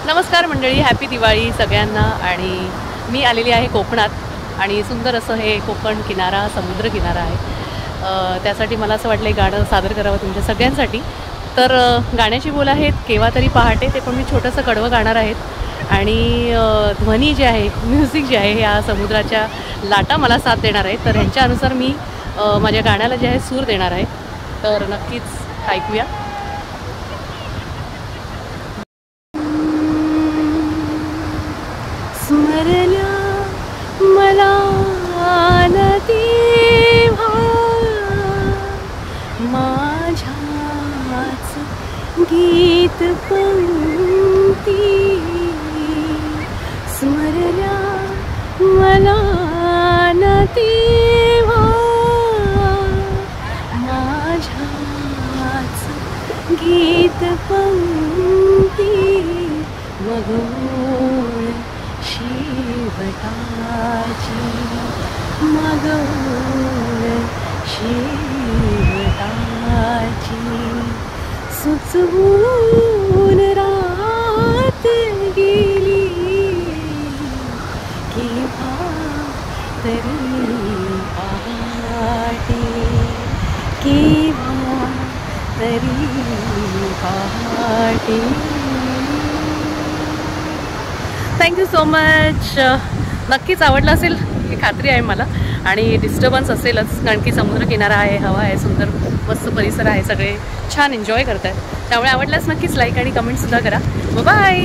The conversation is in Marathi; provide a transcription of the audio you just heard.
नमस्कार मंडळी, हॅपी दिवाळी सगळ्यांना। आणि मी आलेली आहे कोकणात आणि सुंदर असं हे कोकण किनारा, समुद्र किनारा आहे। त्यासाठी मला असं वाटलं गाणं सादर करावं तुमच्या सगळ्यांसाठी। तर गाण्याची बोल आहेत केव्हा तरी पहाटे, ते पण मी छोटंसं कडवं गाणार आहेत। आणि ध्वनी जे आहे, म्युझिक जे आहे, या समुद्राच्या लाटा मला साथ देणार आहेत। तर ह्यांच्यानुसार मी माझ्या गाण्याला जे आहे सूर देणार आहे। तर नक्कीच ऐकूया। स्मरल्या मला न तेव्हा माझ्याच गीत पंक्ती, स्मरल्या मला न तेव्हा माझ्याच गीत पंक्ती, मगोर शेवटाची, मगोर शेवटाची, सुचवून रात गेली केव्हा तरी पहाटे, केव्हा तरी पहाटे। Thank you so much. नक्कीच आवडलं असेल ही खात्री आहे मला। आणि डिस्टर्बन्स असेलच, कारण की समुद्र किनारा आहे, हवा आहे, सुंदर मस्त परिसर आहे, सगळे छान एन्जॉय करत आहेत। त्यामुळे आवडल्यास नक्कीच लाईक आणि कमेंटसुद्धा करा। बाय।